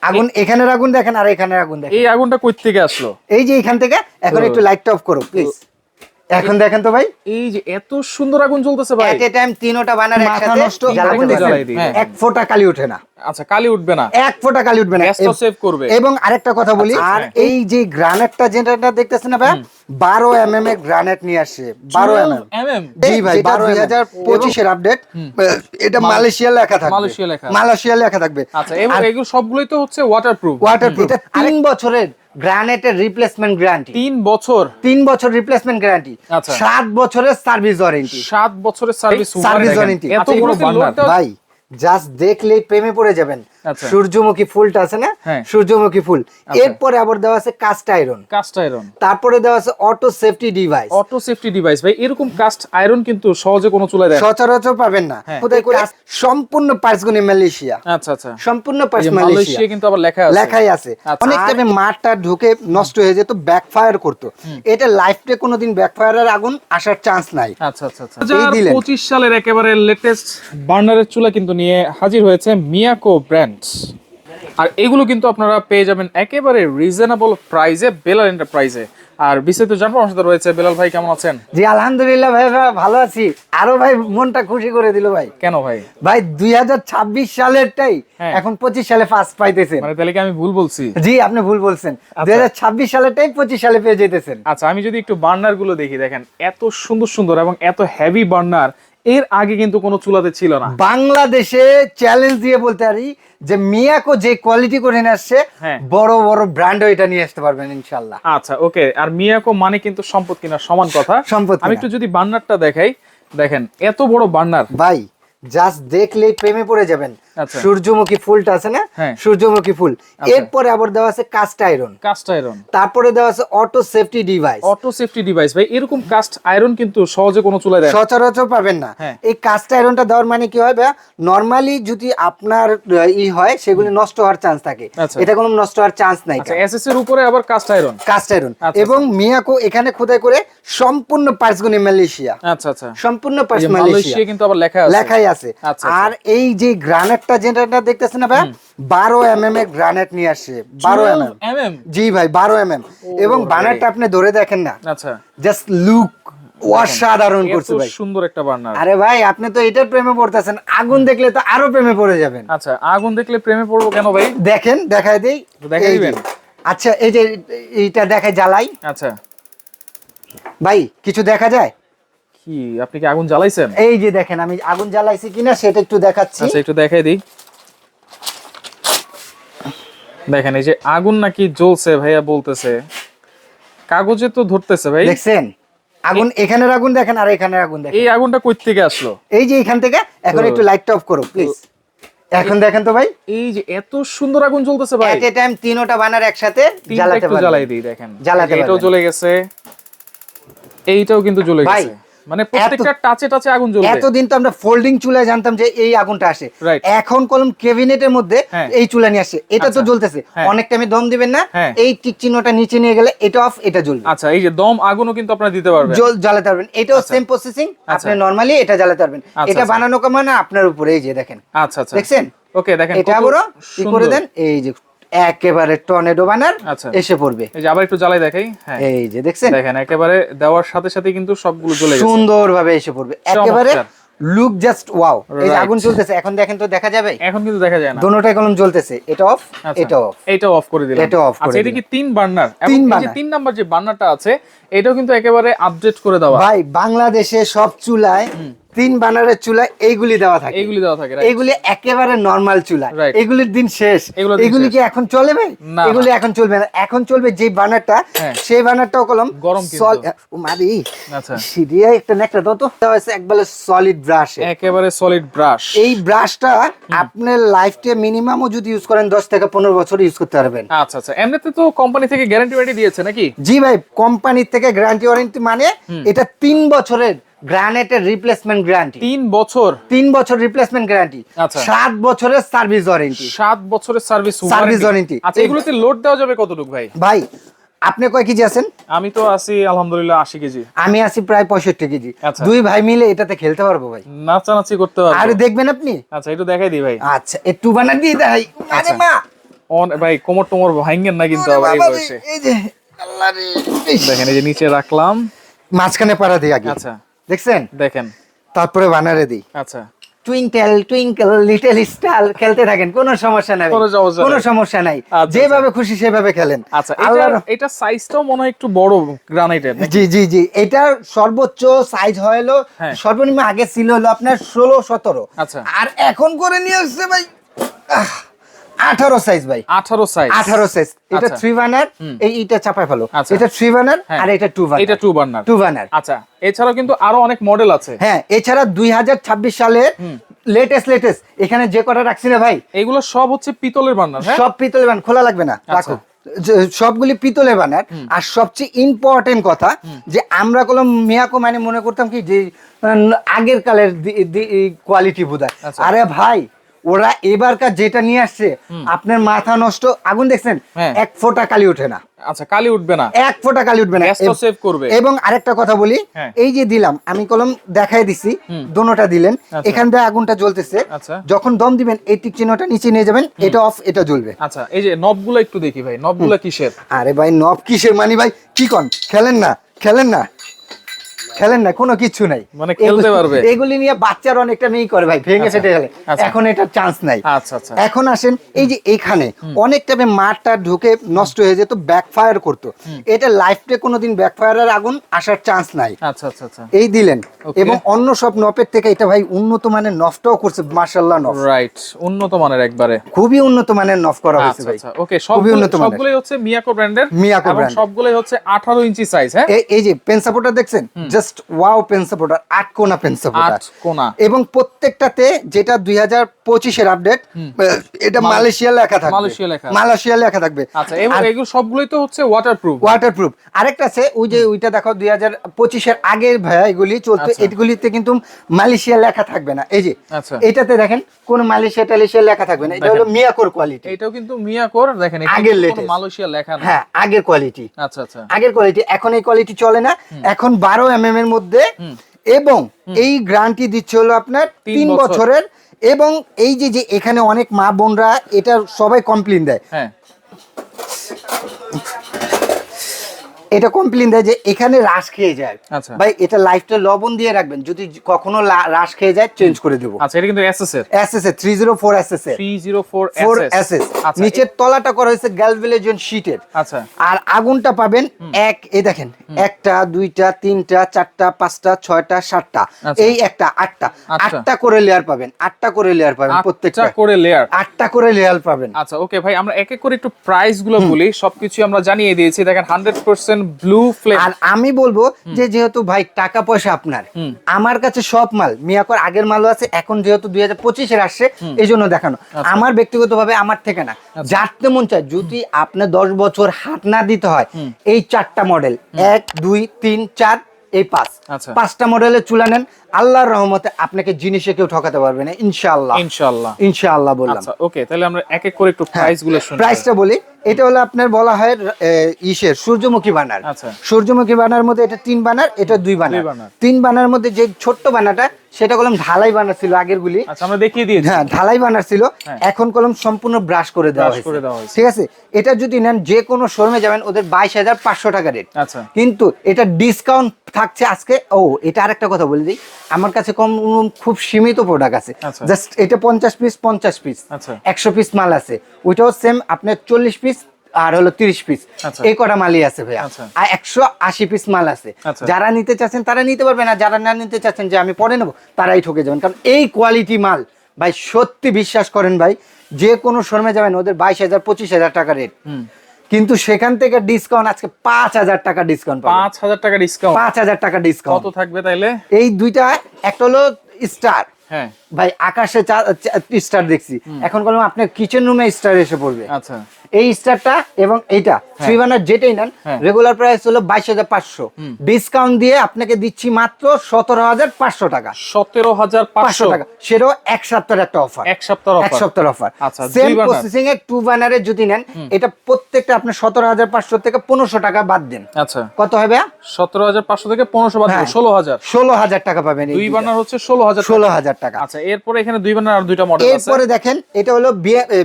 আগুন এখানের আগুন দেখেন আর এখানের আগুন দেখেন। এই আগুনটা কই থেকে আসলো? এই যে এখান থেকে। এখন একটু লাইটটা অফ করো প্লিজ। এখন দেখেন তো ভাই, এই যে এত সুন্দর আগুন জ্বলতেছে ভাই। এট এ টাইম তিনটা বানার একসাথে নষ্ট, জ্বালাতে জ্বালাই পারবেন। দিই। এক ফোঁটা কালি ওঠে না। আচ্ছা, কালি উঠবে না, এক ফোঁটা কালি উঠবে না, গ্যাসটা সেভ করবে। এবং আরেকটা কথা বলি, আর এই যে গ্রানাইটটা যেটা দেখতেছেন না ভাই, 12 mm এর গ্রানাইট নিয়ে আসছে। 12 mm জি ভাই, 2025 এর আপডেট। এটা মালয়েশিয়া লেখা থাকবে, মালয়েশিয়া লেখা থাকবে। আচ্ছা, এবং এগুলো সবগুলোই তো হচ্ছে ওয়াটারপ্রুফ। এটা 3 বছরের গ্রানাইটের রিপ্লেসমেন্ট গ্যারান্টি। 3 বছর 3 বছর রিপ্লেসমেন্ট গ্যারান্টি। 7 বছরের সার্ভিস ওয়ারেন্টি। 7 বছরের সার্ভিস ওয়ারেন্টি। এত বড় বান্ডার ভাই, জাস্ট দেখলেই প্রেমে পড়ে যাবেন। সূর্যমুখী ফুলটা আছে না, সূর্যমুখী ফুল, এরপরে আবার দেওয়া আছে কাস্ট আয়রন। তারপরে দেওয়া আছে auto safety device. Auto safety device ভাই, এরকম কাস্ট আয়রন কিন্তু সহজে কোনো চুলায় দেয় সচরাচর পাবেন না। কোথায় করে? সম্পূর্ণ পার্টস গুলো মালয়েশিয়া। আচ্ছা আচ্ছা, সম্পূর্ণ পার্টস মালয়েশিয়া, কিন্তু আবার লেখাই আছে। অনেক টাইমে মাঠটা ঢুকে নষ্ট হয়ে যেত, ব্যাকফায়ার করতো। এটা লাইফে কোনোদিন ব্যাকফায়ারের আগুন আসার চান্স নাই। আচ্ছা আচ্ছা আচ্ছা। 2025 সালের একেবারে লেটেস্ট বার্নারের চুলা কিন্তু নিয়ে হাজির হয়েছে মিয়াকো ব্র্যান্ড। আর এগুলো কিন্তু আপনারা পেয়ে যাবেন একেবারে রিজনেবল প্রাইসে বেলাল এন্টারপ্রাইজে। আর বিস্তারিত জানবো, আমার সাথে রয়েছে বেলাল ভাই। কেমন আছেন? জি আলহামদুলিল্লাহ ভাই, ভালো আছি। আরো ভাই মনটা খুশি করে দিল ভাই। কেন ভাই? ভাই 2026 সালেরটাই এখন 25 সালে ফার্স্ট পাইতেছেন। মানে তাহলে কি আমি ভুল বলছি? জি আপনি ভুল বলছেন। 2026 সালেরটাই 25 সালে পেয়ে যেতেছেন। আচ্ছা, আমি যদি একটু বার্নার গুলো দেখি, দেখেন এত সুন্দর সুন্দর এবং এত হেভি বার্নার এর আগে কিন্তু কোনো চুলাতে ছিল না। বাংলাদেশে চ্যালেঞ্জ দিয়ে বলতে পারি যে মিয়াকো যে কোয়ালিটি করে নিয়ে আসছে, বড় বড় ব্র্যান্ডও এটা নিয়ে আসতে পারবেন ইনশাআল্লাহ। আচ্ছা ওকে। আর মিয়াকো মানে কিন্তু সম্পদ কিনা সমান কথা। আমি একটু যদি বার্নারটা দেখাই, দেখেন এত বড় বার্নার ভাই, জাস্ট দেখলেই প্রেমে পড়ে যাবেন। সূর্যমুখী ফুলটা আছে না, সূর্যমুখী ফুল, এরপরে আবার দেওয়া আছে কাস্ট আয়রন। তারপরে দেওয়া আছে auto safety device. Auto safety device ভাই, এরকম কাস্ট আয়রন কিন্তু সহজে কোনো চুলায় দেয় সচরাচর পাবেন না। এই কাস্ট আয়রনটা দেওয়ার মানে কি হয় ভাই, নরমালি যদি আপনার হয় সেগুলো নষ্ট হওয়ার চান্স থাকে, এটা কোনো নষ্ট হওয়ার চান্স নাই। আচ্ছা, এসএস এর উপরে আবার কাস্ট আয়রন। এবং মিয়াকো এখানে খোদাই করে সম্পূর্ণ পার্টস গুলো মালয়েশিয়া। আচ্ছা আচ্ছা, সম্পূর্ণ পার্টস মালয়েশিয়া কিন্তু আবার লেখাই আছে। আর এই যে গ্রানাইটটা যেটা দেখতেছেন না ভাই, 12 mm এর গ্রানাইট নিয়ে আসছে। 12 mm। জি ভাই, 12 mm। এবং বানারটা আপনি ধরে দেখেন না, আচ্ছা, জাস্ট লুক অসাধারণ করছে ভাই। সুন্দর একটা বার্নার। আরে ভাই, আপনি তো এটার প্রেমে পড়তেছেন, আগুন দেখলে তো আরো প্রেমে পড়ে যাবেন। আচ্ছা, আগুন দেখলে প্রেমে পড়বো কেন ভাই? দেখেন, দেখাই দেই। দেখাই দিবেন? আচ্ছা, এই যে এইটা দেখাই, জ্বালাই। আচ্ছা ভাই, কিছু দেখা যায় কি? আপনি কি আগুন জ্বালাইছেন? এই যে দেখেন, আমি আগুন জ্বালাইছি কিনা সেটা একটু দেখাচ্ছি। আচ্ছা, একটু দেখাই দিই। দেখেন এই যে আগুন নাকি জ্বলছে ভাইয়া বলতেছে, কাগজে তো ধরতেছে ভাই। দেখছেন আগুন এখানের আগুন দেখেন আর এখানের আগুন দেখেন। এই আগুনটা কই থেকে আসলো? এই যে এখান থেকে। এখন একটু লাইটটা অফ করো প্লিজ। এখন দেখেন তো ভাই, এই যে এত সুন্দর আগুন জ্বলতেছে ভাই। এট এ টাইম তিনটা বানার একসাথে জ্বালাতে পারবেন। জ্বালাই দিই, দেখেন জ্বালাতে এটাও জ্বলে গেছে, এইটাও কিন্তু জ্বলে গেছে। মানে প্রত্যেকটা টাচে টাচে আগুন জ্বলবে। এতদিন তো আমরা ফোল্ডিং চুলায় জানতাম যে এই আগুনটা আসে, এখন কলম ক্যাবিনেটের মধ্যে এই চুলা নিয়ে আসে, এটা তো জ্বলতেছে। অনেক টাইমে দম দিবেন না, এই টিক চিহ্নটা নিচে নিয়ে গেলে এটা অফ, এটা জ্বলবে। আচ্ছা, এই যে দম আগুনও কিন্তু আপনারা দিতে পারবেন, জ্বালাতে পারবেন। এটাও সেম প্রসেসিং, আপনি নরমালি এটা জ্বালাতে পারবেন। এটা বানানো কমানো আপনার উপরে। এই যে দেখেন, আচ্ছা আচ্ছা, দেখছেন? ওকে, দেখেন এটা বড় কি করে দেন, এই যে একেবারে টর্নেডো বানার এসে পড়বে। এই যে আবার একটু জ্বালাই দেখাই, এই যে দেখছেন, দেখেন একেবারে দেওয়ার সাথে সাথে কিন্তু সবগুলো জ্বলে গেছে, সুন্দরভাবে এসে পড়বে একেবারে। Look just wow. এই যে আগুন চলতেছে, এখন দেখেন তো, দেখা যাবে? এখন কিন্তু দেখা যায় না, দুটোটাই কলম জ্বলতেছে। এটা অফ, এটা অফ, এটা অফ করে দিলাম, এটা অফ করে আচ্ছা, এটা কি 3 বার্নার? এবং এই যে 3 নাম্বার যে বার্নারটা আছে, এটাও কিন্তু একেবারে আপডেট করে দেওয়া। ভাই, বাংলাদেশে সব চুলায় 3 বার্নারের চুলা এইগুলি দেওয়া থাকে, এইগুলি একেবারে নরমাল চুলা। এগুলির দিন শেষ। এগুলি কি এখন চলে ভাই? এগুলি এখন চলবে না। এখন চলবে যে বার্নারটা, সেই বার্নারটাও কলম গরম ও মারি। আচ্ছা, সিরিয়া একটা নেকটা দাও তো। এটা হচ্ছে একবারে সলিড ব্রাশ, একেবারে সলিড ব্রাশ। এই ব্রাশটা আপনার লাইফে মিনিমামও যদি ইউজ করেন 10 থেকে 15 বছর ইউজ করতে পারবেন। আচ্ছা আচ্ছা, এমনিতে তো কোম্পানি থেকে গ্যারান্টি ওয়ারেন্টি দিয়েছে নাকি? জি ভাই, কোম্পানি থেকে গ্যারান্টি ওয়ারেন্টি মানে এটা 3 বছরের গ্রানাইটের রিপ্লেসমেন্ট গ্যারান্টি। 3 বছর? 3 বছর রিপ্লেসমেন্ট গ্যারান্টি। 7 বছরের সার্ভিস ওয়ারেন্টি। 7 বছরের সার্ভিস ওয়ারেন্টি। আচ্ছা, এগুলোতে লোড দেওয়া যাবে কতটুকু ভাই? ভাই, আপনি কয় কেজি আছেন? আমি তো আছি আলহামদুলিল্লাহ 80 কেজি। আমি আছি প্রায় 65 কেজি। দুই ভাই মিলে এটাতে খেলতে পারবো ভাই, নাচানাচি করতে পারবো। আরে দেখবেন আপনি? আচ্ছা, একটু দেখাই দিই ভাই। আচ্ছা, একটু বানা দিয়ে দেখাই। আরে মা, ভাই কোমর টোমর ভাঙেন না কিন্তু আবার এই বয়সে। এই যে আল্লাহ রে, দেখেন এই যে নিচে রাখলাম, মাঝখানে পাড়া দিই আগে। আচ্ছা দেখছেন, দেখেন, তারপরে বানারে দিই। আচ্ছা টুইঙ্কেল টুইঙ্কেল লিটল স্টার, খেলতে থাকেন, কোনো সমস্যা নাই, কোনো সমস্যা নাই, যেভাবে খুশি সেভাবে খেলেন। আচ্ছা এটা সাইজটাও মনে হয় একটু বড় গ্রানাইটের। জি জি জি, এটা সর্বোচ্চ সাইজ হলো, সর্বনিম্ন আগে ছিল হলো আপনার 16-17, আচ্ছা, আর এখন করে নিয়ে আসছে ভাই 18 সাইজ ভাই, 18 সাইজ, 18 সাইজ। এটা 3 বার্নার, এইটা চাপায় ফেলো, এটা 3 বার্নার আর এটা 2 বার্নার, এটা 2 বার্নার, 2 বার্নার। আচ্ছা এছাড়াও কিন্তু আরো অনেক মডেল আছে। হ্যাঁ, এছাড়া 2026 সালের লেটেস্ট এখানে যে কটা রাখছি না ভাই, এগুলো সব হচ্ছে পিতলের বার্নার। হ্যাঁ, সব পিতলের বার্নার, খোলা লাগবে না, রাখো, সবগুলি পিতলের বার্নার। আর সবচেয়ে ইম্পর্টেন্ট কথা যে আমরা কলম মিয়াকো মানে মনে করতাম কি যে আগের কালের কোয়ালিটি বোধহয়। আরে ভাই, ওরা এবারকার যেটা নিয়ে আসছে, আপনার মাথা নষ্ট। আগুন দেখছেন, এক ফোঁটা কালি ওঠে না। আচ্ছা, কালি উঠবে না, এক ফোঁটা কালি উঠবে না, সেভ করবে। এবং আরেকটা কথা বলি, এই যে দিলাম আমি কলম দেখাই দিছি, দোনোটা দিলেন, এখান থেকে আগুনটা জ্বলতেছে, যখন দম দিবেন এই টিক চিহ্নটা নিচে নিয়ে যাবেন, এটা অফ, এটা জ্বলবে। আচ্ছা, এই যে নবগুলো একটু দেখি ভাই, নবগুলো কিসের? আরে ভাই, নব কিসের মানে ভাই, কি কন, খেলেন না, খেলেন না, খেলেন না, কোনো কিছু নাই, মানে খেলতে পারবে। এগুলি নিয়ে বাচ্চারা অনেকটা মেয়ে করে ভাই, ভেঙে সেটে গেলে, এখন এটা চান্স নাই। আচ্ছা আচ্ছা, এখন আসেন, এই যে এখানে অনেক টাইমে মাঠটা ঢুকে নষ্ট হয়ে যেত, ব্যাকফায়ার করতো, এটা লাইফে কোনোদিন ব্যাকফায়ারের আগুন আসার চান্স নাই। আচ্ছা আচ্ছা আচ্ছা, এই দিলেন, এবং অন্য সব নপের থেকে এটা ভাই উন্নত মানের নফটাও করছে, মাশাআল্লাহ নফ, রাইট, উন্নত মানের, একবারে খুবই উন্নত মানের নফ করা হয়েছে ভাই। আচ্ছা, ওকে, সবগুলোই হচ্ছে মিয়াকো ব্র্যান্ডের, মিয়াকো এবং ব্র্যান্ড, সবগুলোই হচ্ছে 18 ইঞ্চি সাইজ। হ্যাঁ, এই যে পেন সাপোর্টার দেখছেন, জাস্ট ওয়াও, পেন সাপোর্টার 8 কোনা পেন সাপোর্টার, 8 কোনা, এবং এবং প্রত্যেকটাতে যেটা 2025 এর আপডেট, এটা মালয়েশিয়া লেখা থাকবে, মালয়েশিয়া লেখা থাকবে। আচ্ছা, এবং এগুলো সবগুলোই তো হচ্ছে ওয়াটারপ্রুফ। আরেকটা আছে, ওই যে ওইটা দেখো 2025 এর আগের ভাইয়া এগুলি চলতো, এগুলিতে কিন্তু মালয়েশিয়া লেখা থাকবে না। এই যে এটাতে দেখেন কোন মালয়েশিয়া টালেশিয়া লেখা থাকবে না, এটা হলো মিয়াকোর কোয়ালিটি। এটাও কিন্তু মিয়াকোর, দেখেন আগের কোনো মালয়েশিয়া লেখা না। হ্যাঁ, আগের কোয়ালিটি। আচ্ছা আচ্ছা, আগের কোয়ালিটি, এখন এই কোয়ালিটি চলে না, এখন 12 mm এর মধ্যে, এবং এই গ্যারান্টি দিচ্ছে হলো আপনার 3 বছরের। এবং এই যে এখানে অনেক মা বোনরা এটা সবাই কমপ্লেইন দেয়, হ্যাঁ, এটা কমপ্লেইন দেয় যে এখানে রাশ খেয়ে যায়। আচ্ছা ভাই, এটা লাইফটা লবণ দিয়ে রাখবেন, যদি কখনো রাশ খেয়ে যায় চেঞ্জ করে দেবো। আচ্ছা, এটা কিন্তু এসএস এর, 304 এসএস এর, 304 এসএস। আচ্ছা, নিচের তলাটা করা হয়েছে গ্যালভেনেশন শীটের। আচ্ছা, আর আগুনটা পাবেন এই দেখেন, 1টা 2টা 3টা 4টা 5টা 6টা 7টা, এই একটা 8টা করে লেয়ার পাবেন, 8টা করে লেয়ার পাবেন, প্রত্যেকটা করে লেয়ার, 8টা করে লেয়ার পাবেন। আচ্ছা, ওকে ভাই, আমরা এক এক করে একটু প্রাইস গুলো বলি, সবকিছু আমরা জানিয়ে দিয়েছি। দেখেন 100% ব্লু ফ্লেম। আর আমি বলবো যে যেহেতু ভাই টাকা পয়সা আপনার, আমার কাছে সব মাল মিয়াকোর আগের মালও আছে, এখন যেহেতু 2025 এর আসছে এই জন্য দেখানো। আমার ব্যক্তিগতভাবে আমার থেকে না, যাতে মন চায়, যদি আপনার 10 বছর হাত না দিতে হয়, এই 4টা মডেল 1 2 3 4 এই 5টা মডেলের চুলা নেন, আল্লাহর রহমতে আপনাকে জিনিসে কেউ ঠকাতে পারবে না, ইনশাআল্লাহ ইনশাআল্লাহ ইনশাআল্লাহ বললাম। আচ্ছা, ওকে, তাহলে আমরা এক এক করে একটু প্রাইস গুলো শুনি। প্রাইসটা বলি, এটা হলো আপনার বলা হয় সূর্যমুখী বানার। আচ্ছা, সূর্যমুখী বানার মধ্যে এটা 3 বানার, এটা 2 বানার। 3 বানার মধ্যে যে ছোট্ট বানাটা, সেটা কলম ঢালাই বানার ছিল আগের গুলি। আচ্ছা, আমরা দেখিয়ে দিয়েছি। হ্যাঁ, ঢালাই বানার ছিল, এখন কলম সম্পূর্ণ ব্রাশ করে দেওয়া হয়েছে। ঠিক আছে, এটা যদি নেন যে কোনো শোরুমে যাবেন, ওদের 22,500 টাকা রেট। আচ্ছা, কিন্তু এটা ডিসকাউন্ট থাকছে আজকে। এটা আরেকটা কথা বলে দিই, আমার কাছে খুব সীমিত প্রোডাক্ট আছে, জাস্ট এটা 50 পিস 100 পিস মাল আছে, ওইটাও সেম আপনার 40 পিস আর হলো 30 পিস, এই কটা মালই আছে ভাইয়া। আর 180 পিস মাল আছে, যারা নিতে চাচ্ছেন তারা নিতে পারবেন, আর যারা না নিতে চাচ্ছেন যে আমি পরে নেবো, তারাই ঠকে যাবেন। কারণ এই কোয়ালিটি মাল ভাই, সত্যি বিশ্বাস করেন ভাই, যে কোনো শোরুমে যাবেন ওদের 22,000 25,000 টাকা রেট, কিন্তু সেখান থেকে ডিসকাউন্ট আজকে 5,000 টাকা ডিসকাউন্ট, 5,000 টাকা ডিসকাউন্ট, 5,000 টাকা ডিসকাউন্ট। কত থাকবে তাইলে? এই দুইটা, একটা হলো স্টার, হ্যাঁ ভাই আকাশে স্টার দেখছি, এখন বললাম আপনার কিচেন রুমে স্টার এসে পড়বে। আচ্ছা, এই স্টারটা এবং এইটা থ্রি বার্নার যেটাই নেন রেগুলার প্রাইস হলো 22,500, ডিসকাউন্ট দিয়ে আপনাকে দিচ্ছি মাত্র 17,500 টাকা। 17,500 টাকা, সেটাও এক সপ্তাহের একটা অফার, এক সপ্তাহের অফার। আচ্ছা, সেম প্রসেসিং এ টু বার্নারের যদি নেন, এটা প্রত্যেকটা আপনি 17,500 থেকে 1500 টাকা বাদ দেন। আচ্ছা, কত হবে? 17,500 থেকে 1500 বাদ দিলে 16,000 টাকা পাবেন। দুই বার্নার হচ্ছে 16,000 টাকা। আচ্ছা, এরপরে এখানে দুই বার্নার আর দুইটা মডেল আছে। এরপরে দেখেন, এটা হলো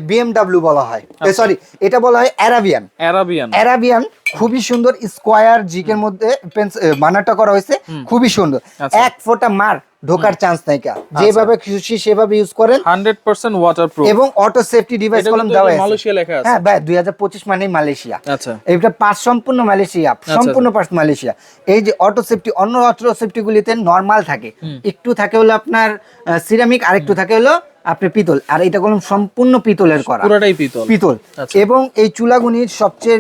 বিএমডব্লিউ বলা হয়, সরি এটা বলা হয় অ্যারাবিয়ান। খুবই সুন্দর স্কোয়ার জিকের মধ্যে বানারটা করা হয়েছে, খুবই সুন্দর। এক ফোঁটা মার ঢোকার চান্স নাই, যেভাবে খুশি সেভাবে ইউজ করেন, 100% ওয়াটারপ্রুফ এবং অটো সেফটি ডিভাইস কলম দেওয়া আছে। মালয়েশিয়া লেখা আছে। হ্যাঁ ভাই, 2025 মানেই মালয়েশিয়া। আচ্ছা, এটা পাঁচ সম্পূর্ণ মালয়েশিয়া, সম্পূর্ণ পার্ট মালয়েশিয়া। এই যে অটো সেফটি, অন্য অটো সেফটি গুলিতে নরমাল থাকে, একটু থাকে হলো আপনার সিরামিক, আর একটু থাকে হলো আপনি পিতল, আর এটা কলম সম্পূর্ণ পিতলের করা, পুরোটাই পিতল। এবং এই চুলাগুনির সবচেয়ে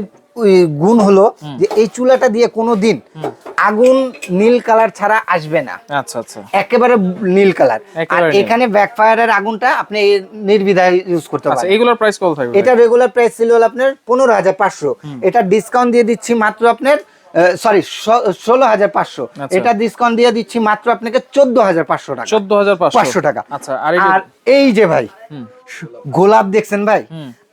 গুণ হলো যে এই চুলাটা দিয়ে কোনোদিন আগুন নীল কালার ছাড়া আসবে না। আচ্ছা আচ্ছা, একেবারে নীল কালার। আর এখানে ব্যাকফায়ারের আগুনটা আপনি নির্দ্বিধায় ইউজ করতে পারেন। আচ্ছা, এগুলোর প্রাইস কত থাকবে? এটা রেগুলার প্রাইস ছিল আপনার 15,500, এটা ডিসকাউন্ট দিয়ে দিচ্ছি মাত্র আপনার সরি 16,500, এটা ডিসকাউন্ট দিয়ে দিচ্ছি মাত্র আপনাকে 14,500 টাকা। 14,500 টাকা। আচ্ছা, আর এই যে ভাই গোলাপ দেখছেন ভাই,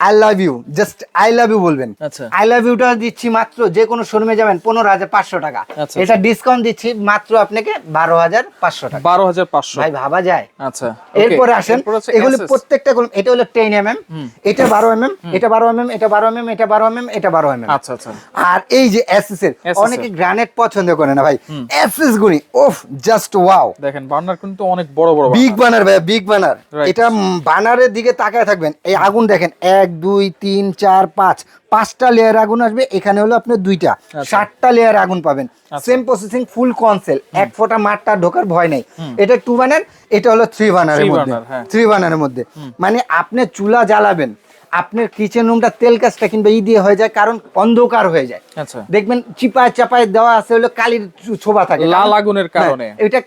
I love you, just I love you বলবেন। আই লাভ ইউটা দিচ্ছি মাত্র, যে কোনো শোরুমে যাবেন 15,500 টাকা, এটা ডিসকাউন্ট দিচ্ছি মাত্র আপনাকে 12,500 টাকা। 12,500 ভাই ভাবা যায়? আচ্ছা, এরপরে আসেন, এগুলি প্রত্যেকটা কলম, এটা হলো 10 mm, এটা 12 mm, এটা 12 mm, এটা 12 mm, এটা 12 mm, এটা 12 mm। আচ্ছা আচ্ছা। আর এই যে এসএস এর, অনেকে গ্রানাইট পছন্দ করে না ভাই, এসএস গুনি ওফ জাস্ট ওয়াও। দেখেন বার্নার কিন্তু অনেক বড় বড়, বিগ বার্নার ভাই, বিগ বার্নার। এটা বার্নারের দিকে তাকায় থাকবেন, এই আগুন দেখেন 1 2 3 4 5, 5টা লেয়ার আগুন আসবে, এখানে হলো আপনি 2টা, 7টা লেয়ার আগুন পাবেন। সেম প্রসেসিং, ফুল কনসেল, এক ফোঁটা মারটা ঢোকার ভয় নেই। এটা 2 বার্নার, এটা হলো 3 বার্নারের মধ্যে, 3 বার্নারের মধ্যে। মানে আপনি চুলা জ্বালাবেন, আপনার কিচেন রুমটা তেল কাজটা কিংবা দিয়ে হয়ে যায়, কারণ অন্ধকার হয়ে যায়। দেখবেন চিপায় চাপায় দেওয়া আছে হলো কালির ছোবা থাকে, লাল আগুনের কারণে এটা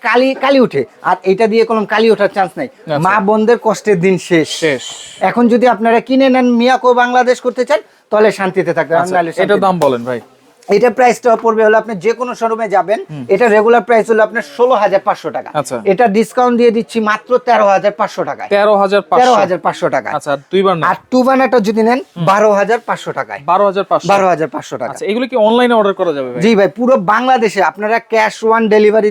কালি উঠে, আর এটা দিয়ে কোনো কালি ওঠার চান্স নাই। মা বোনদের কষ্টের দিন শেষ। এখন যদি আপনারা কিনে নেন, মিয়াকো বাংলাদেশ করতে চান, তাহলে শান্তিতে থাকবেন। এটা দাম বলেন ভাই? এটা প্রাইসটা পড়বে হলো, আপনি যে কোনো শোরুমে যাবেন, এটা রেগুলার প্রাইস হলো আপনার 16,500 টাকা, এটা ডিসকাউন্ট দিয়ে দিচ্ছি মাত্র 13,500 টাকায়। 13,500 টাকা। আচ্ছা, দুই বার্নার। আর টু বার্নারটা যদি নেন 12,500 টাকায়। 12,500 টাকা। আচ্ছা, এগুলো কি অনলাইনে অর্ডার করা যাবে ভাই? জি ভাই, পুরো বাংলাদেশে আপনারা ক্যাশ অন ডেলিভারি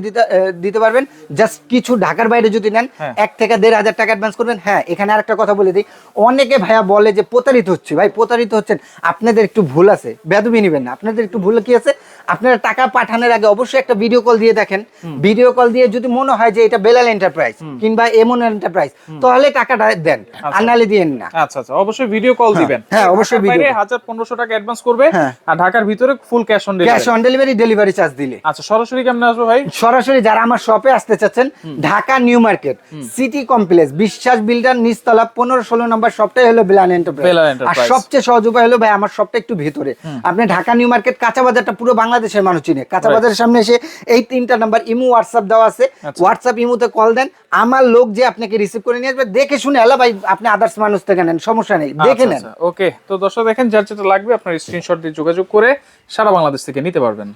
দিতে পারবেন। জাস্ট কিছু ঢাকার বাইরে যদি নেন, 1 থেকে 1,500 টাকা অ্যাডভান্স করবেন। হ্যাঁ, এখানে আরেকটা কথা বলে দিই, অনেকে ভাইয়া বলে যে প্রতারিত হচ্ছে। ভাই প্রতারিত হচ্ছেন, আপনাদের একটু ভুল আছে, বেদবি নিবেন না। আপনাদের একটু ভুল কি আছে, আপনারা টাকা পাঠানোর আগে অবশ্যই একটা ভিডিও কল দিয়ে দেখেন। ভিডিও কল দিয়ে যদি মনে হয় যে এটা বেলাল এন্টারপ্রাইজ কিংবা এমন এন্টারপ্রাইজ, তাহলে টাকাটা দেন, আর নালে দিয়েন না। আচ্ছা আচ্ছা, অবশ্যই ভিডিও কল দিবেন। হ্যাঁ, অবশ্যই ভিডিও। 1,500 টাকা অ্যাডভান্স করবে, আর ঢাকার ভিতরে full cash on delivery, delivery charge দিলে। আচ্ছা, সরাসরি কেমনে আসবে ভাই? সরাসরি যারা আমার শপে আসতে চাচ্ছেন, Dhaka new market city complex, বিশ্বাস বিল্ডার, নিচতলা 15-16 নম্বর শপটাই হলো বেলাল এন্টারপ্রাইজ। আর সবচেয়ে সহজ উপায় হলো ভাই, আমার শপটা একটু ভিতরে, আপনি ঢাকা নিউ মার্কেট কাঁচা বাজারটা পুরো বাংলাদেশের মানুষ চিনে। কাঁচা বাজারের সামনে এসে এই 3টা নাম্বার, ইমো হোয়াটসঅ্যাপ দেওয়া আছে, হোয়াটসঅ্যাপ ইমোতে কল দেন, আমার লোক যে আপনাকে রিসিভ করে নিয়ে আসবে। দেখে শুনে এলা ভাই, আপনি আদার্স মানুষ থেকে নেন, সমস্যা নেই, দেখে নেন। ওকে, তো দর্শক দেখেন, যার যেটা লাগবে আপনার স্ক্রিনশট দিয়ে যোগাযোগ করে সারা বাংলাদেশ থেকে নিতে পারবেন।